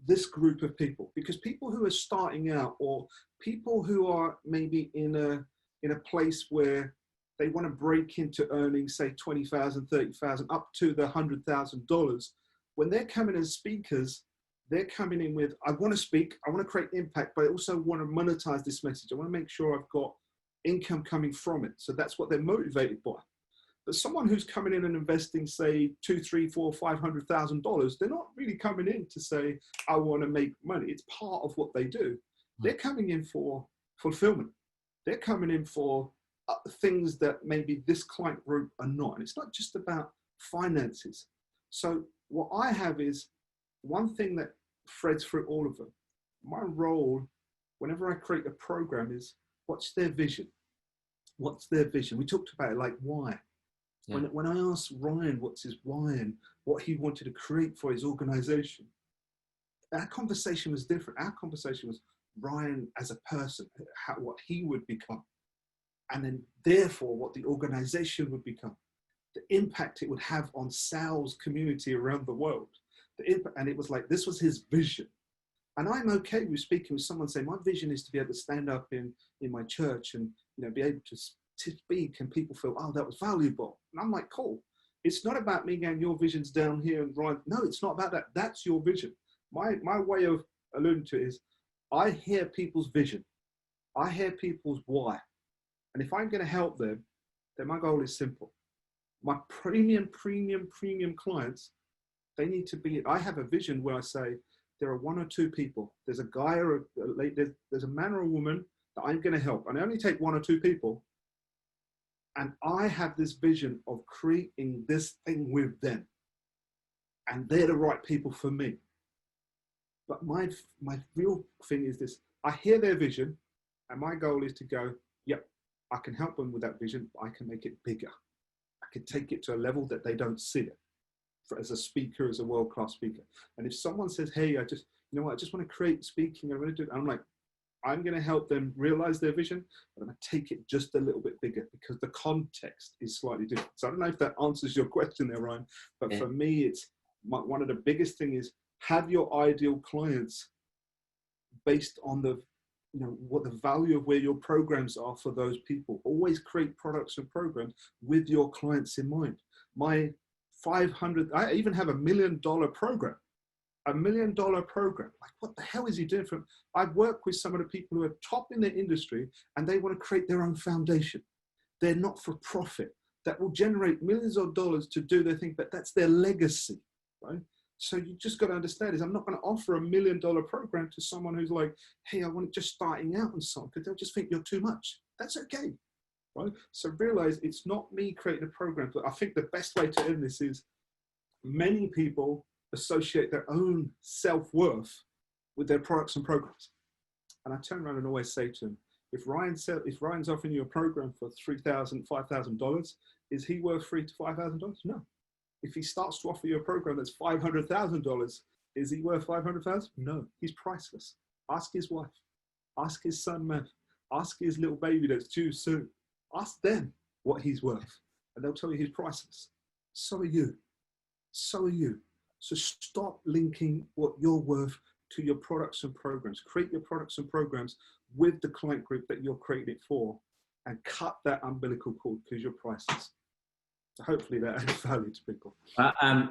this group of people, because people who are starting out, or people who are maybe in a place where they want to break into earning, say, $20,000, $30,000, up to the $100,000, when they're coming as speakers, they're coming in with, I want to speak, I want to create impact, but I also want to monetize this message. I want to make sure I've got income coming from it. So that's what they're motivated by. But someone who's coming in and investing, say, $200,000, $300,000, $500,000, they're not really coming in to say, I want to make money. It's part of what they do. They're coming in for fulfillment. They're coming in for things that maybe this client group are not. And it's not just about finances. So what I have is one thing that threads through all of them. My role, whenever I create a program, is what's their vision? What's their vision? We talked about it, like why. Yeah. When I asked Ryan what's his why and what he wanted to create for his organization, our conversation was different. Our conversation was Ryan as a person, what he would become, and then therefore what the organization would become, the impact it would have on sales community around the world. And it was like, this was his vision. And I'm okay with speaking with someone saying, my vision is to be able to stand up in my church and be able to speak, and people feel, oh, that was valuable. And I'm like, cool. It's not about me going, your vision's down here and Ryan. No, it's not about that. That's your vision. My way of alluding to it is, I hear people's vision. I hear people's why. And if I'm going to help them, then my goal is simple. My premium clients, they need to be, I have a vision where I say, there are one or two people. There's a guy or a lady, there's a man or a woman that I'm going to help. And I only take one or two people. And I have this vision of creating this thing with them. And they're the right people for me. But my real thing is this. I hear their vision, and my goal is to go, yep, I can help them with that vision, but I can make it bigger. I can take it to a level that they don't see it. As a speaker, as a world-class speaker. And if someone says, hey, I just want to create speaking, I want to do it, I'm like, I'm going to help them realize their vision, but I'm going to take it just a little bit bigger because the context is slightly different. So I don't know if that answers your question there, Ryan, but for me, it's one of the biggest things is have your ideal clients based on the, what the value of where your programs are for those people. Always create products and programs with your clients in mind. I even have $1 million program. $1 million program. Like, what the hell is he doing? I've worked with some of the people who are top in their industry and they want to create their own foundation. They're not for profit. That will generate millions of dollars to do their thing, but that's their legacy, right? So you just got to understand is I'm not going to offer $1 million program to someone who's like, hey, I want it just starting out and so on, because they'll just think you're too much. That's okay. Right? So realize it's not me creating a program, but I think the best way to end this is many people associate their own self-worth with their products and programs. And I turn around and always say to them, if Ryan's offering you a program for $3,000, $5,000, is he worth $3,000 to $5,000? No. If he starts to offer you a program that's $500,000, is he worth $500,000? No, he's priceless. Ask his wife, ask his son, man, ask his little baby that's due soon. Ask them what he's worth, and they'll tell you he's priceless. So are you. So are you. So stop linking what you're worth to your products and programs. Create your products and programs with the client group that you're creating it for, and cut that umbilical cord because you're priceless. So hopefully that adds value to people.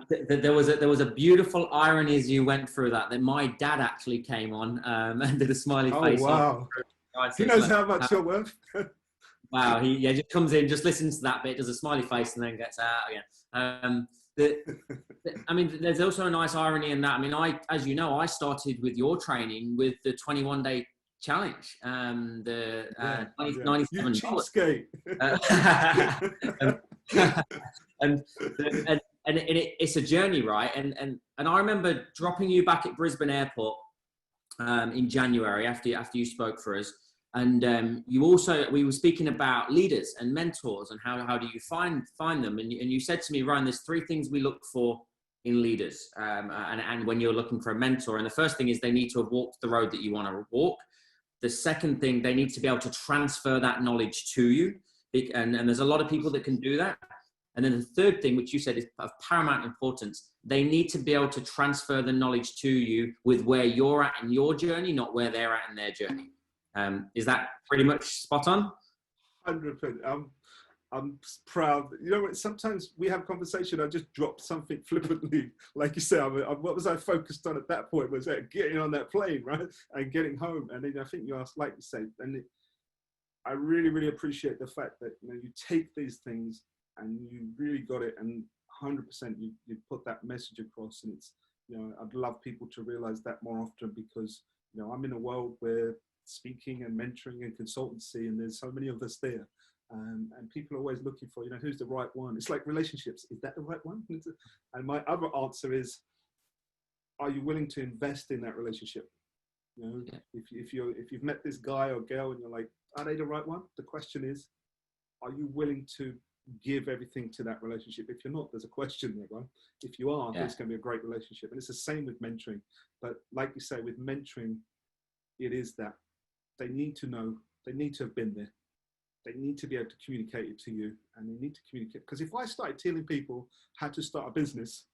There was a beautiful irony as you went through that my dad actually came on and did a smiley face. Oh, wow. He knows how much you're worth. Wow, he just comes in, just listens to that bit, does a smiley face, and then gets out again. I mean, there's also a nice irony in that. I mean, as you know, I started with your training with the 21-day challenge, $97. You cheapskate. And it's a journey, right? And I remember dropping you back at Brisbane Airport in January after you spoke for us. And we were speaking about leaders and mentors and how do you find them? And you said to me, Ryan, there's 3 things we look for in leaders. And when you're looking for a mentor, and the first thing is they need to have walked the road that you want to walk. The second thing, they need to be able to transfer that knowledge to you. And there's a lot of people that can do that. And then the third thing, which you said is of paramount importance, they need to be able to transfer the knowledge to you with where you're at in your journey, not where they're at in their journey. Is that pretty much spot on? 100%. I'm proud. You know what? Sometimes we have conversation. I just drop something flippantly, like you said. What was I focused on at that point? Was that getting on that plane, right, and getting home? And then I think you asked, like you say, and I really, really appreciate the fact that you take these things and you really got it, and 100% you put that message across. And it's I'd love people to realize that more often, because I'm in a world where speaking and mentoring and consultancy, and there's so many of us there. And people are always looking for, who's the right one? It's like relationships. Is that the right one? And my other answer is, are you willing to invest in that relationship? If you've met this guy or girl and you're like, are they the right one? The question is, are you willing to give everything to that relationship? If you're not, there's a question there, right? If you are, it's going to be a great relationship. And it's the same with mentoring. But like you say, with mentoring, it is that they need to know, they need to have been there. They need to be able to communicate it to you, and they need to communicate. Because if I started telling people how to start a business,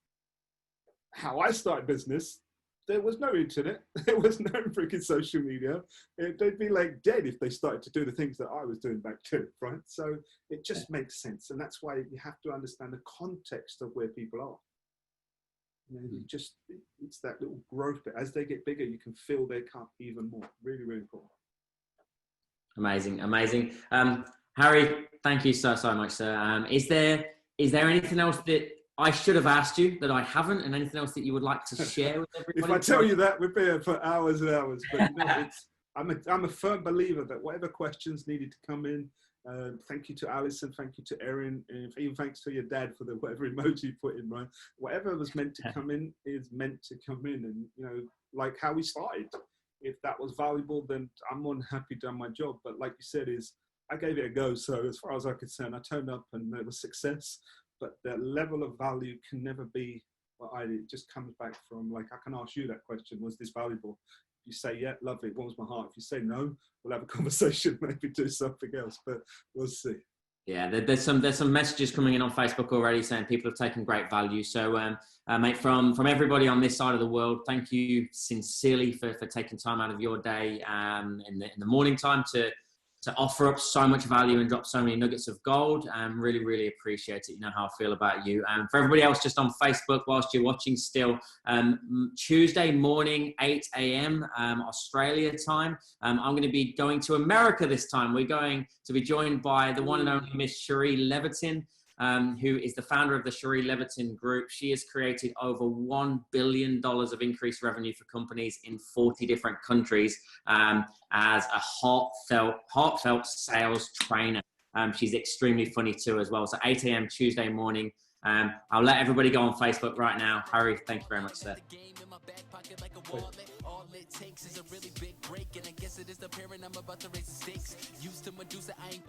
how I started business, there was no internet. There was no freaking social media. They'd be like dead if they started to do the things that I was doing back then, right? So it just makes sense. And that's why you have to understand the context of where people are. It's that little growth bit. As they get bigger, you can fill their cup even more. Really, really important. Amazing. Harry, thank you so much, sir. Is there anything else that I should have asked you that I haven't, and anything else that you would like to share with everybody? If I tell you that, we'd be here for hours and hours. But I'm a firm believer that whatever questions needed to come in, Thank you to Alison. Thank you to Erin. Even thanks to your dad for the whatever emoji you put in, right? Whatever was meant to come in is meant to come in. And, you know, like how we started, if that was valuable, then I'm more than happy done my job. But like you said, I gave it a go. So as far as I'm concerned, I turned up and there was success. But the level of value can never be it just comes back from, like, I can ask you that question, was this valuable? If you say, yeah, lovely, it warms my heart. If you say no, we'll have a conversation, maybe do something else, but we'll see. Yeah, there's some messages coming in on Facebook already saying people have taken great value. So, mate, from everybody on this side of the world, thank you sincerely for taking time out of your day in the morning time to offer up so much value and drop so many nuggets of gold. Really, really appreciate it. You know how I feel about you. For everybody else just on Facebook, whilst you're watching still, Tuesday morning, 8 a.m. Australia time. I'm going to be going to America this time. We're going to be joined by the one and only Miss Cherie Levitin, who is the founder of the Cherie Levitin Group. She has created over $1 billion of increased revenue for companies in 40 different countries as a heartfelt sales trainer. She's extremely funny too as well. So 8 a.m. Tuesday morning. I'll let everybody go on Facebook right now. Harry, thank you very much, sir. All it takes is a really big break, and I guess it is the parent I'm about to raise the stakes. Used to Medusa, I ain't